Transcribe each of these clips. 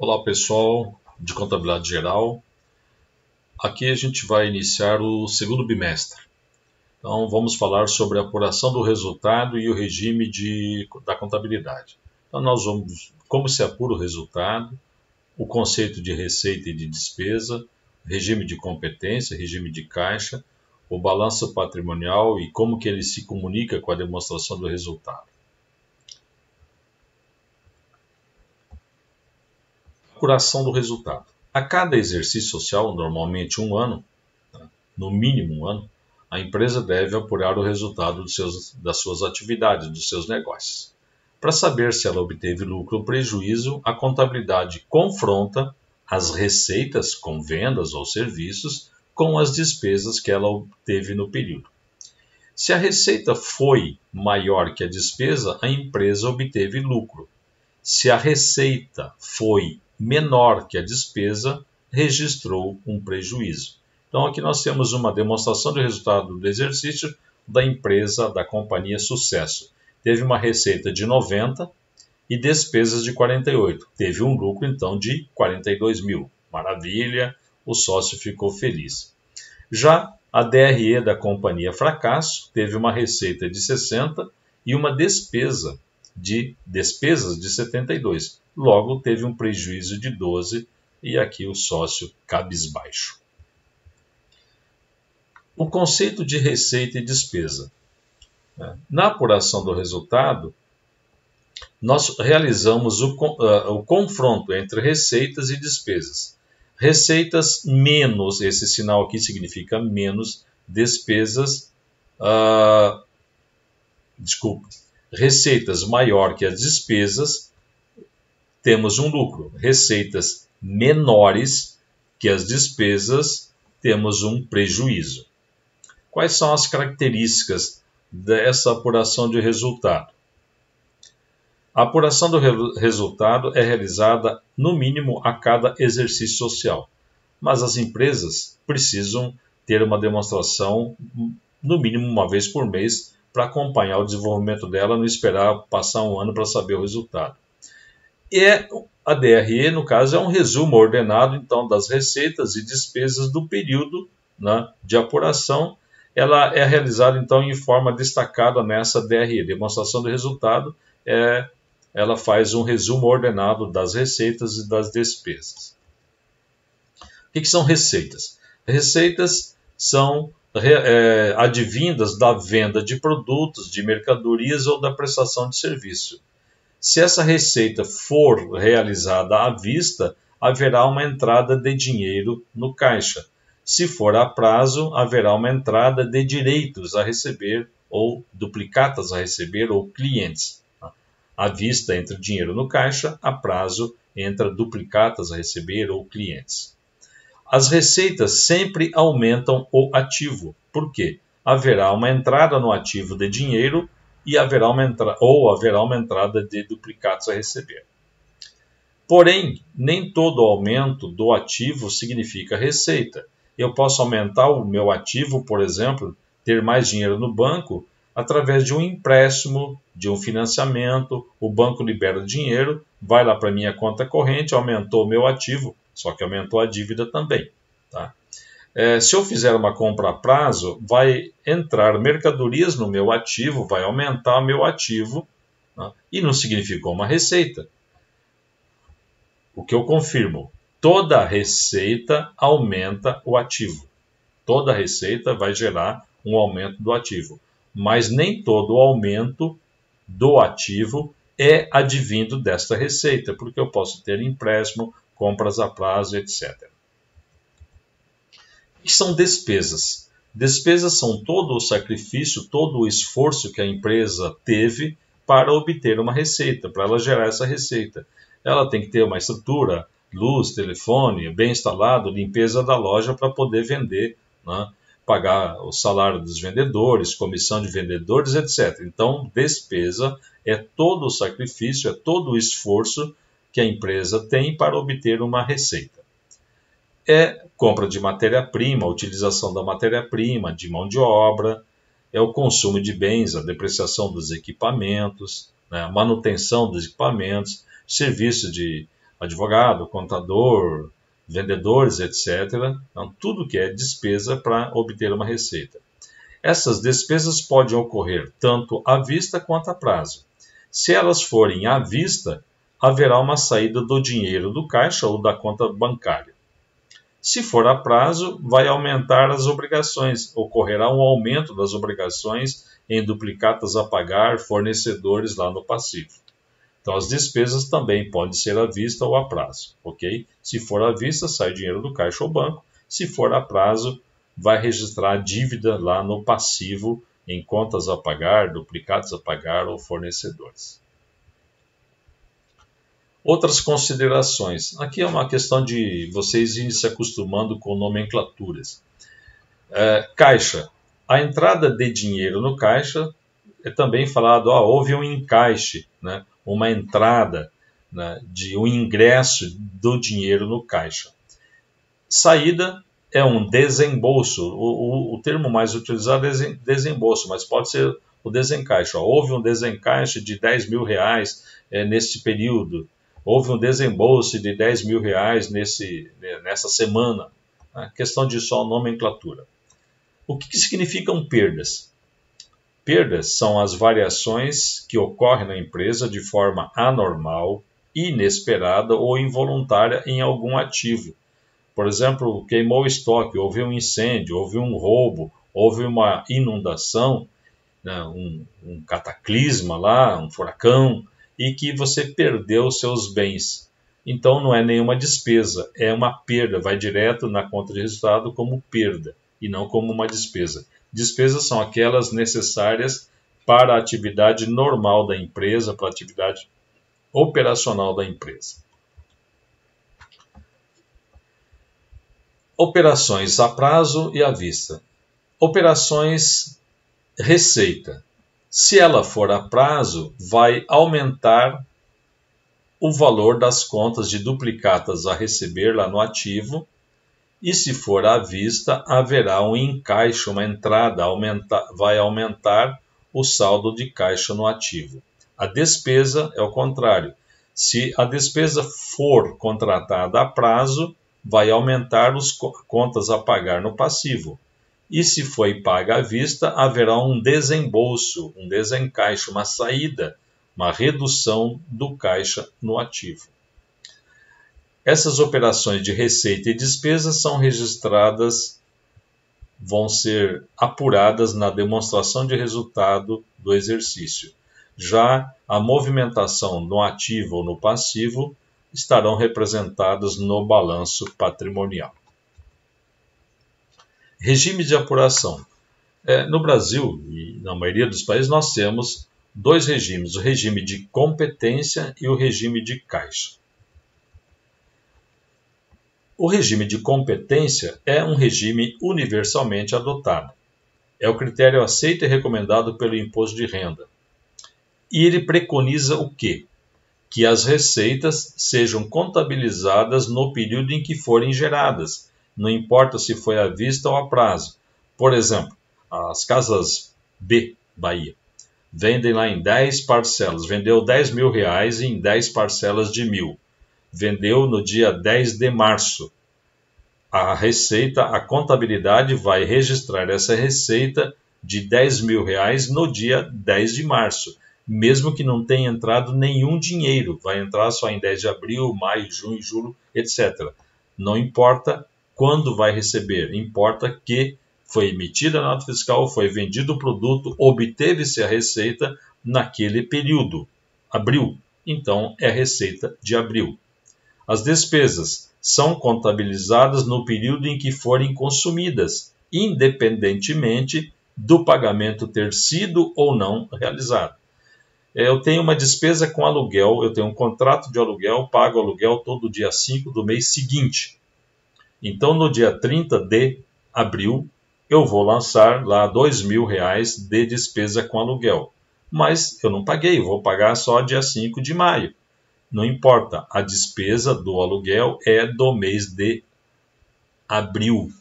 Olá pessoal de Contabilidade Geral, aqui a gente vai iniciar o segundo bimestre. Então vamos falar sobre a apuração do resultado e o regime da contabilidade. Então nós vamos, como se apura o resultado, o conceito de receita e de despesa, regime de competência, regime de caixa, o balanço patrimonial e como que ele se comunica com a demonstração do resultado. Apuração do resultado. A cada exercício social, normalmente um ano, no mínimo um ano, a empresa deve apurar o resultado das suas atividades, dos seus negócios. Para saber se ela obteve lucro ou prejuízo, a contabilidade confronta as receitas com vendas ou serviços com as despesas que ela obteve no período. Se a receita foi maior que a despesa, a empresa obteve lucro. Se a receita foi menor que a despesa, registrou um prejuízo. Então aqui nós temos uma demonstração do resultado do exercício da empresa, da companhia Sucesso. Teve uma receita de 90 e despesas de 48. Teve um lucro então de 42 mil. Maravilha, o sócio ficou feliz. Já a DRE da companhia Fracasso teve uma receita de 60 e uma despesas de 72. Logo, teve um prejuízo de 12 e aqui o sócio cabisbaixo. O conceito de receita e despesa. Na apuração do resultado, nós realizamos o confronto entre receitas e despesas. Receitas menos, esse sinal aqui significa menos, despesas, receitas maior que as despesas, temos um lucro. Receitas menores que as despesas, temos um prejuízo. Quais são as características dessa apuração de resultado? A apuração do resultado é realizada no mínimo a cada exercício social, mas as empresas precisam ter uma demonstração no mínimo uma vez por mês para acompanhar o desenvolvimento dela, não esperar passar um ano para saber o resultado. E a DRE, no caso, é um resumo ordenado então das receitas e despesas do período, né, de apuração. Ela é realizada então em forma destacada nessa DRE, demonstração do resultado, ela faz um resumo ordenado das receitas e das despesas. O que são receitas? Receitas são advindas da venda de produtos, de mercadorias ou da prestação de serviço. Se essa receita for realizada à vista, haverá uma entrada de dinheiro no caixa. Se for a prazo, haverá uma entrada de direitos a receber ou duplicatas a receber ou clientes. À vista entra dinheiro no caixa, a prazo entra duplicatas a receber ou clientes. As receitas sempre aumentam o ativo. Por quê? Haverá uma entrada no ativo de dinheiro e haverá uma entrada de duplicados a receber. Porém, nem todo aumento do ativo significa receita. Eu posso aumentar o meu ativo, por exemplo, ter mais dinheiro no banco, através de um empréstimo, de um financiamento. O banco libera o dinheiro, vai lá para a minha conta corrente, aumentou o meu ativo, só que aumentou a dívida também. Tá? Se eu fizer uma compra a prazo, vai entrar mercadorias no meu ativo, vai aumentar o meu ativo, né? E não significou uma receita. O que eu confirmo, toda receita aumenta o ativo. Toda receita vai gerar um aumento do ativo. Mas nem todo aumento do ativo é advindo desta receita, porque eu posso ter empréstimo, compras a prazo, etc. O que são despesas? Despesas são todo o sacrifício, todo o esforço que a empresa teve para obter uma receita, para ela gerar essa receita. Ela tem que ter uma estrutura, luz, telefone, bem instalado, limpeza da loja para poder vender, né? Pagar o salário dos vendedores, comissão de vendedores, etc. Então, despesa é todo o sacrifício, é todo o esforço que a empresa tem para obter uma receita. É compra de matéria-prima, utilização da matéria-prima, de mão de obra, é o consumo de bens, a depreciação dos equipamentos, né, a manutenção dos equipamentos, serviço de advogado, contador, vendedores, etc. Então, tudo que é despesa para obter uma receita. Essas despesas podem ocorrer tanto à vista quanto a prazo. Se elas forem à vista, haverá uma saída do dinheiro do caixa ou da conta bancária. Se for a prazo, vai aumentar as obrigações, ocorrerá um aumento das obrigações em duplicatas a pagar, fornecedores lá no passivo. Então, as despesas também podem ser à vista ou a prazo, ok? Se for à vista, sai dinheiro do caixa ou banco. Se for a prazo, vai registrar a dívida lá no passivo, em contas a pagar, duplicados a pagar ou fornecedores. Outras considerações. Aqui é uma questão de vocês irem se acostumando com nomenclaturas. Caixa. A entrada de dinheiro no caixa é também falado, houve um encaixe, né? Uma entrada, né, de um ingresso do dinheiro no caixa. Saída é um desembolso. O termo mais utilizado é desembolso, mas pode ser o desencaixe. Houve um desencaixe de 10 mil reais nesse período. Houve um desembolso de 10 mil reais nessa semana. Questão de só nomenclatura. O que significam perdas? Perdas são as variações que ocorrem na empresa de forma anormal, inesperada ou involuntária em algum ativo. Por exemplo, queimou o estoque, houve um incêndio, houve um roubo, houve uma inundação, né, um cataclisma lá, um furacão, e que você perdeu seus bens. Então não é nenhuma despesa, é uma perda, vai direto na conta de resultado como perda e não como uma despesa. Despesas são aquelas necessárias para a atividade normal da empresa, para a atividade operacional da empresa. Operações a prazo e à vista. Operações receita. Se ela for a prazo, vai aumentar o valor das contas de duplicatas a receber lá no ativo. E se for à vista, haverá um encaixe, uma entrada, vai aumentar o saldo de caixa no ativo. A despesa é o contrário. Se a despesa for contratada a prazo, vai aumentar as contas a pagar no passivo. E se foi paga à vista, haverá um desembolso, um desencaixe, uma saída, uma redução do caixa no ativo. Essas operações de receita e despesa são registradas, vão ser apuradas na demonstração de resultado do exercício. Já a movimentação no ativo ou no passivo estarão representadas no balanço patrimonial. Regime de apuração. No Brasil e na maioria dos países nós temos dois regimes, o regime de competência e o regime de caixa. O regime de competência é um regime universalmente adotado. É o critério aceito e recomendado pelo imposto de renda. E ele preconiza o quê? Que as receitas sejam contabilizadas no período em que forem geradas, não importa se foi à vista ou a prazo. Por exemplo, as casas B, Bahia, vendem lá em 10 parcelas, vendeu 10 mil reais em 10 parcelas de 1.000. Vendeu no dia 10 de março. A receita, a contabilidade vai registrar essa receita de 10 mil reais no dia 10 de março, mesmo que não tenha entrado nenhum dinheiro, vai entrar só em 10 de abril, maio, junho, julho, etc. Não importa quando vai receber, importa que foi emitida a nota fiscal, foi vendido o produto, obteve-se a receita naquele período, abril. Então, é a receita de abril. As despesas são contabilizadas no período em que forem consumidas, independentemente do pagamento ter sido ou não realizado. Eu tenho uma despesa com aluguel, eu tenho um contrato de aluguel, pago aluguel todo dia 5 do mês seguinte. Então, no dia 30 de abril, eu vou lançar lá 2 mil reais de despesa com aluguel. Mas eu não paguei, vou pagar só dia 5 de maio. Não importa, a despesa do aluguel é do mês de abril.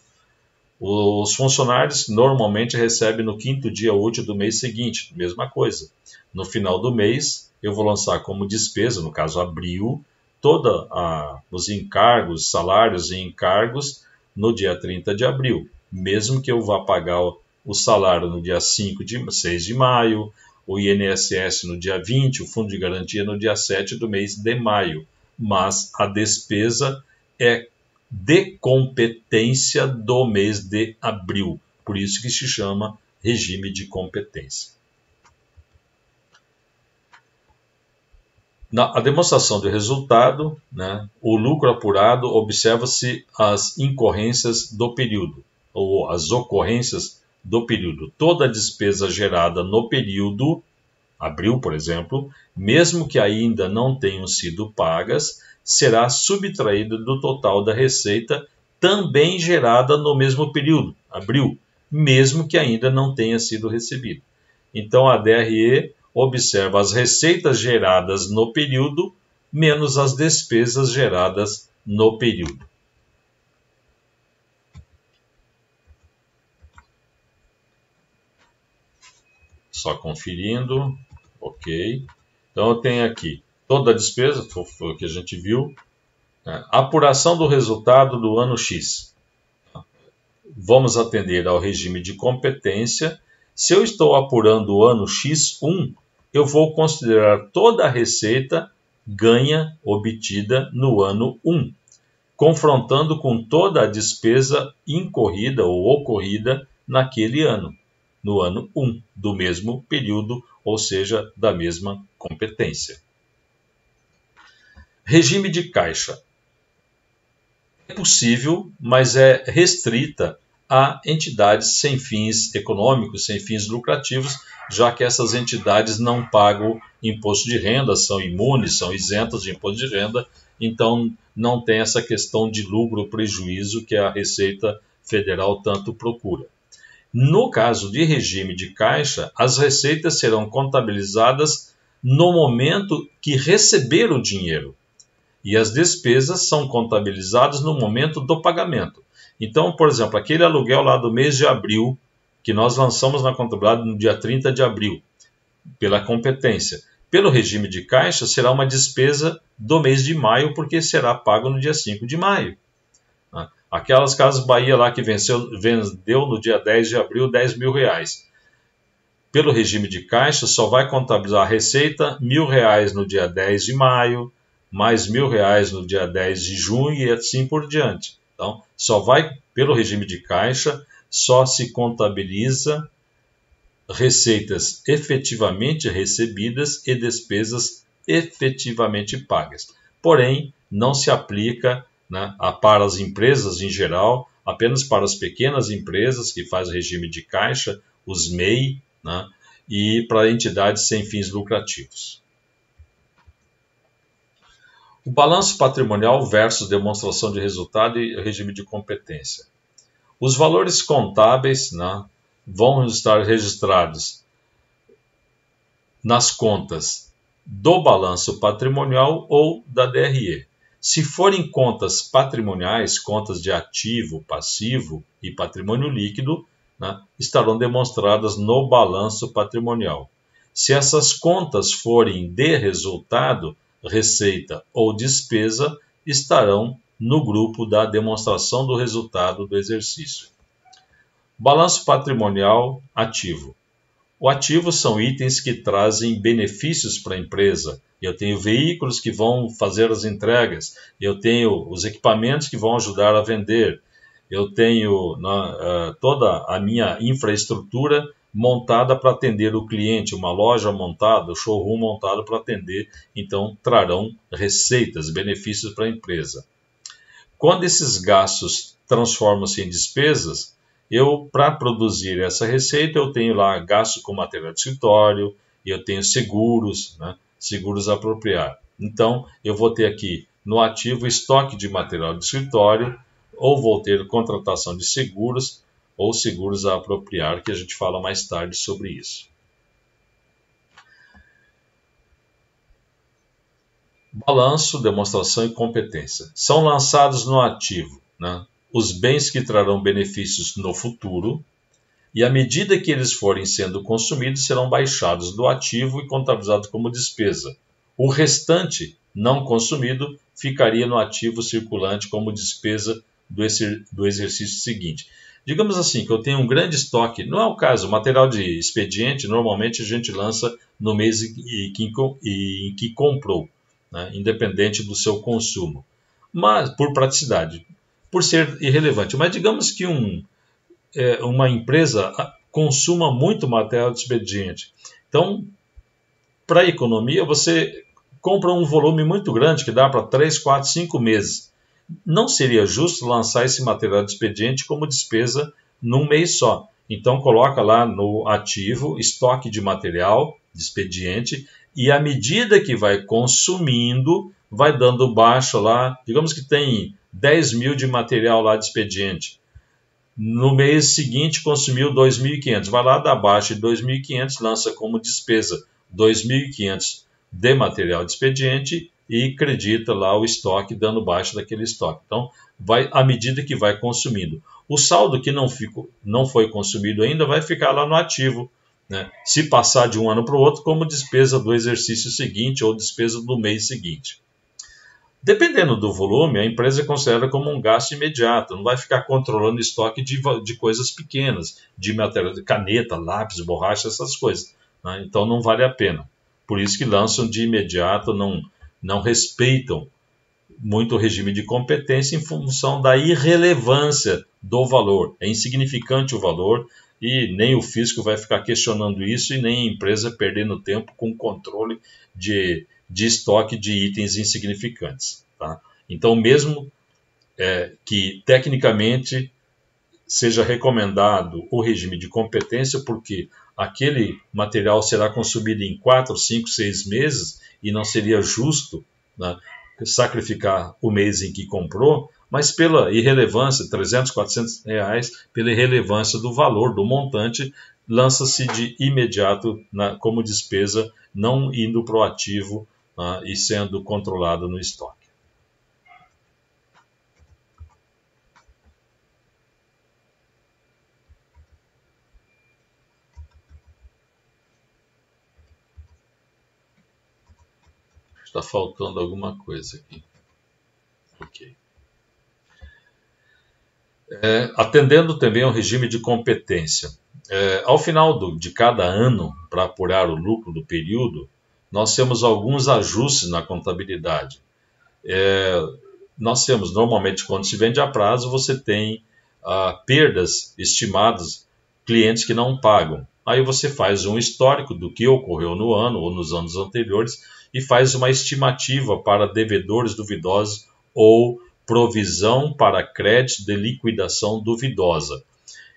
Os funcionários normalmente recebem no 5º dia útil do mês seguinte, mesma coisa. No final do mês, eu vou lançar como despesa, no caso abril, todos os encargos, salários e encargos no dia 30 de abril, mesmo que eu vá pagar o salário no dia 6 de maio, o INSS no dia 20, o Fundo de Garantia no dia 7 do mês de maio. Mas a despesa é de competência do mês de abril. Por isso que se chama regime de competência. Na demonstração de resultado, né, o lucro apurado, observa-se as incorrências do período, ou as ocorrências do período. Toda a despesa gerada no período, abril, por exemplo, mesmo que ainda não tenham sido pagas, será subtraída do total da receita também gerada no mesmo período, abril, mesmo que ainda não tenha sido recebida. Então, a DRE observa as receitas geradas no período menos as despesas geradas no período. Só conferindo. Ok. Então, eu tenho aqui toda a despesa, foi o que a gente viu. Apuração do resultado do ano X. Vamos atender ao regime de competência. Se eu estou apurando o ano X1, eu vou considerar toda a receita ganha obtida no ano 1, confrontando com toda a despesa incorrida ou ocorrida naquele ano, no ano 1, do mesmo período, ou seja, da mesma competência. Regime de caixa. É possível, mas é restrita a entidades sem fins econômicos, sem fins lucrativos, já que essas entidades não pagam imposto de renda, são imunes, são isentas de imposto de renda, então não tem essa questão de lucro ou prejuízo que a Receita Federal tanto procura. No caso de regime de caixa, as receitas serão contabilizadas no momento que receber o dinheiro, e as despesas são contabilizadas no momento do pagamento. Então, por exemplo, aquele aluguel lá do mês de abril, que nós lançamos na contabilidade no dia 30 de abril, pela competência. Pelo regime de caixa, será uma despesa do mês de maio, porque será pago no dia 5 de maio. Aquelas Casas Bahia lá que vendeu no dia 10 de abril R$10.000. Pelo regime de caixa, só vai contabilizar a receita R$1.000 no dia 10 de maio, mais R$1.000 no dia 10 de junho e assim por diante. Então, pelo regime de caixa, só se contabiliza receitas efetivamente recebidas e despesas efetivamente pagas. Porém, não se aplica, né, para as empresas em geral, apenas para as pequenas empresas que fazem regime de caixa, os MEI, né, e para entidades sem fins lucrativos. O balanço patrimonial versus demonstração de resultado e regime de competência. Os valores contábeis, né, vão estar registrados nas contas do balanço patrimonial ou da DRE. Se forem contas patrimoniais, contas de ativo, passivo e patrimônio líquido, né, estarão demonstradas no balanço patrimonial. Se essas contas forem de resultado, receita ou despesa, estarão no grupo da demonstração do resultado do exercício. Balanço patrimonial ativo. O ativo são itens que trazem benefícios para a empresa. Eu tenho veículos que vão fazer as entregas, eu tenho os equipamentos que vão ajudar a vender, eu tenho toda a minha infraestrutura montada para atender o cliente, uma loja montada, um showroom montado para atender, então trarão receitas, benefícios para a empresa. Quando esses gastos transformam-se em despesas, para produzir essa receita, eu tenho lá gasto com material de escritório, eu tenho seguros, né, seguros a apropriar. Então, eu vou ter aqui no ativo estoque de material de escritório, ou vou ter contratação de seguros, ou seguros a apropriar, que a gente fala mais tarde sobre isso. Balanço, demonstração e competência. São lançados no ativo, né, os bens que trarão benefícios no futuro, e à medida que eles forem sendo consumidos, serão baixados do ativo e contabilizados como despesa. O restante não consumido ficaria no ativo circulante como despesa do exercício seguinte. Digamos assim, que eu tenho um grande estoque, não é o caso, material de expediente normalmente a gente lança no mês em que comprou, né, independente do seu consumo, mas por praticidade, por ser irrelevante. Mas digamos que uma empresa consuma muito material de expediente. Então, para a economia, você compra um volume muito grande que dá para 3, 4, 5 meses. Não seria justo lançar esse material de expediente como despesa num mês só. Então, coloca lá no ativo estoque de material de expediente e à medida que vai consumindo, vai dando baixa lá. Digamos que tem 10 mil de material lá de expediente. No mês seguinte consumiu 2.500. Vai lá, dá baixa de 2.500, lança como despesa 2.500 de material de expediente e acredita lá o estoque, dando baixa daquele estoque. Então, vai à medida que vai consumindo. O saldo que não foi consumido ainda vai ficar lá no ativo, né? Se passar de um ano para o outro, como despesa do exercício seguinte ou despesa do mês seguinte. Dependendo do volume, a empresa considera como um gasto imediato, não vai ficar controlando estoque de coisas pequenas, de material de caneta, lápis, borracha, essas coisas, né? Então não vale a pena. Por isso que lançam de imediato, não respeitam muito o regime de competência em função da irrelevância do valor. É insignificante o valor e nem o fisco vai ficar questionando isso e nem a empresa perdendo tempo com controle de estoque de itens insignificantes. Tá? Então, mesmo que tecnicamente seja recomendado o regime de competência, porque aquele material será consumido em 4, 5, 6 meses e não seria justo, né, sacrificar o mês em que comprou, mas pela irrelevância, 300, 400 reais, pela irrelevância do valor, do montante, lança-se de imediato como despesa, não indo para o ativo, e sendo controlado no estoque. Está faltando alguma coisa aqui. Ok. Atendendo também ao regime de competência. Ao final de cada ano, para apurar o lucro do período, nós temos alguns ajustes na contabilidade. Nós temos, normalmente, quando se vende a prazo, você tem perdas estimadas, clientes que não pagam. Aí você faz um histórico do que ocorreu no ano ou nos anos anteriores e faz uma estimativa para devedores duvidosos ou provisão para crédito de liquidação duvidosa.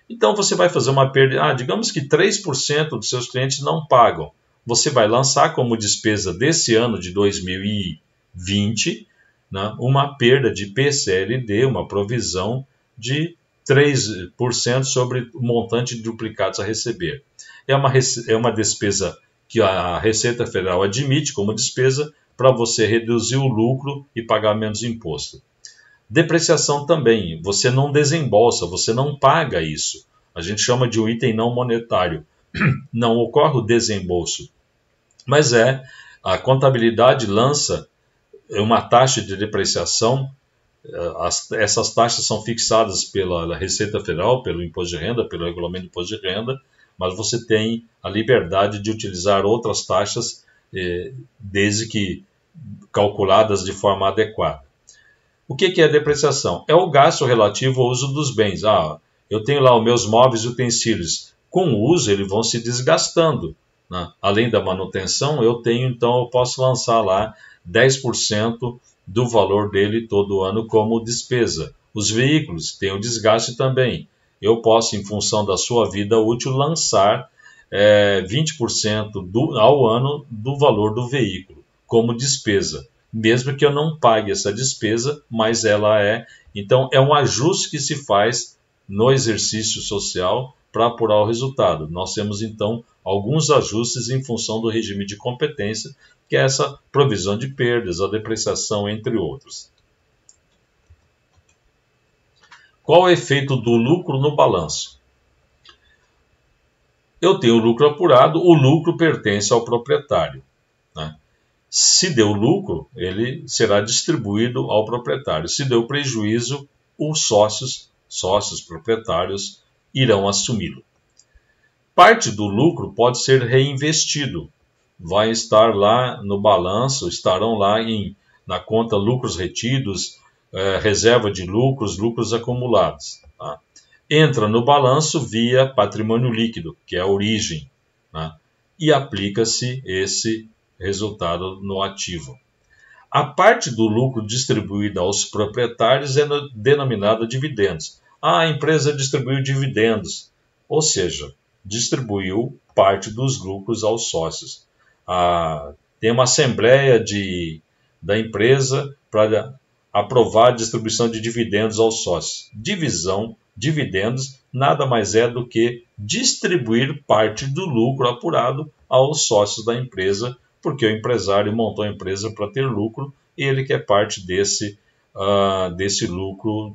Então você vai fazer uma perda, digamos que 3% dos seus clientes não pagam. Você vai lançar como despesa desse ano de 2020, né, uma perda de PCLD, uma provisão de 3% sobre o montante de duplicados a receber. É uma despesa que a Receita Federal admite como despesa para você reduzir o lucro e pagar menos imposto. Depreciação também, você não desembolsa, você não paga isso. A gente chama de um item não monetário. Não ocorre o desembolso, mas a contabilidade lança uma taxa de depreciação. Essas taxas são fixadas pela Receita Federal, pelo Imposto de Renda, pelo Regulamento do Imposto de Renda, mas você tem a liberdade de utilizar outras taxas, desde que calculadas de forma adequada. O que é depreciação? É o gasto relativo ao uso dos bens. Eu tenho lá os meus móveis e utensílios. Com o uso, eles vão se desgastando, né? Além da manutenção, eu posso lançar lá 10% do valor dele todo ano como despesa. Os veículos têm o desgaste também. Eu posso, em função da sua vida útil, lançar 20% ao ano do valor do veículo como despesa, mesmo que eu não pague essa despesa, mas ela Então, é um ajuste que se faz no exercício social para apurar o resultado. Nós temos, então, alguns ajustes em função do regime de competência, que é essa provisão de perdas, a depreciação, entre outros. Qual é o efeito do lucro no balanço? Eu tenho o lucro apurado, o lucro pertence ao proprietário, né? Se deu lucro, ele será distribuído ao proprietário. Se deu prejuízo, os sócios proprietários, irão assumi-lo. Parte do lucro pode ser reinvestido. Vai estar lá no balanço, estarão lá na conta lucros retidos, reserva de lucros, lucros acumulados. Tá? Entra no balanço via patrimônio líquido, que é a origem, tá? E aplica-se esse resultado no ativo. A parte do lucro distribuída aos proprietários é denominada dividendos. A empresa distribuiu dividendos, ou seja, distribuiu parte dos lucros aos sócios. Tem uma assembleia da empresa para aprovar a distribuição de dividendos aos sócios. Dividendos, nada mais é do que distribuir parte do lucro apurado aos sócios da empresa, porque o empresário montou a empresa para ter lucro e ele quer parte desse lucro,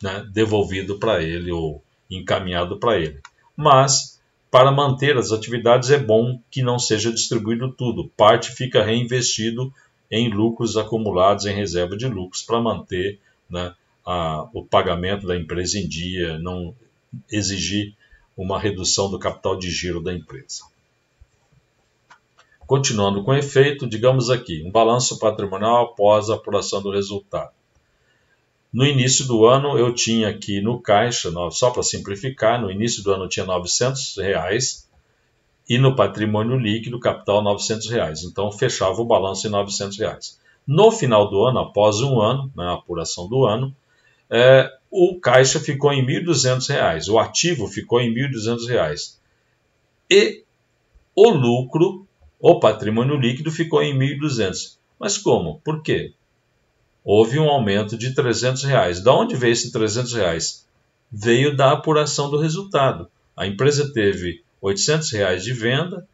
né, devolvido para ele ou encaminhado para ele. Mas, para manter as atividades, é bom que não seja distribuído tudo. Parte fica reinvestido em lucros acumulados em reserva de lucros para manter, né, o pagamento da empresa em dia, não exigir uma redução do capital de giro da empresa. Continuando com o efeito, digamos aqui, um balanço patrimonial após a apuração do resultado. No início do ano eu tinha aqui no caixa, só para simplificar, no início do ano eu tinha R$900 e no patrimônio líquido, capital R$900. Então fechava o balanço em R$900. No final do ano, após um ano, na apuração do ano, o caixa ficou em R$1.200, o ativo ficou em R$1.200 e o lucro, o patrimônio líquido, ficou em R$1.200. Mas como? Por quê? Houve um aumento de R$300. Da onde veio esse R$300? Veio da apuração do resultado. A empresa teve R$800 de venda,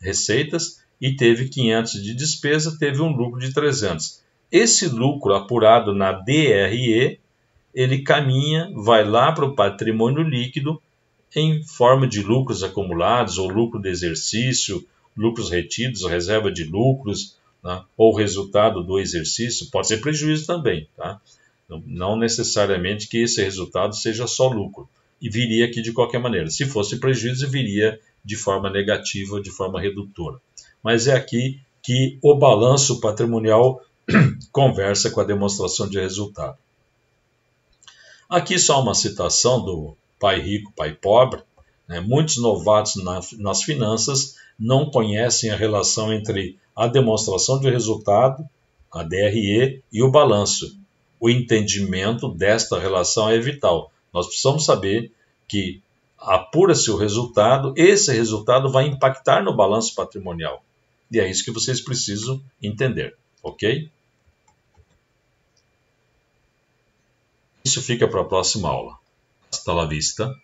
receitas, e teve 500 de despesa, teve um lucro de 300. Esse lucro apurado na DRE, ele caminha, vai lá para o patrimônio líquido em forma de lucros acumulados, ou lucro de exercício, lucros retidos, reserva de lucros, né, ou resultado do exercício, pode ser prejuízo também. Tá? Não necessariamente que esse resultado seja só lucro, e viria aqui de qualquer maneira. Se fosse prejuízo, viria de forma negativa, de forma redutora. Mas é aqui que o balanço patrimonial conversa com a demonstração de resultado. Aqui só uma citação do Pai Rico, Pai Pobre. Né? Muitos novatos nas finanças não conhecem a relação entre a demonstração de resultado, a DRE, e o balanço. O entendimento desta relação é vital. Nós precisamos saber que apura-se o resultado, esse resultado vai impactar no balanço patrimonial. E é isso que vocês precisam entender, ok? Isso fica para a próxima aula. Hasta la vista.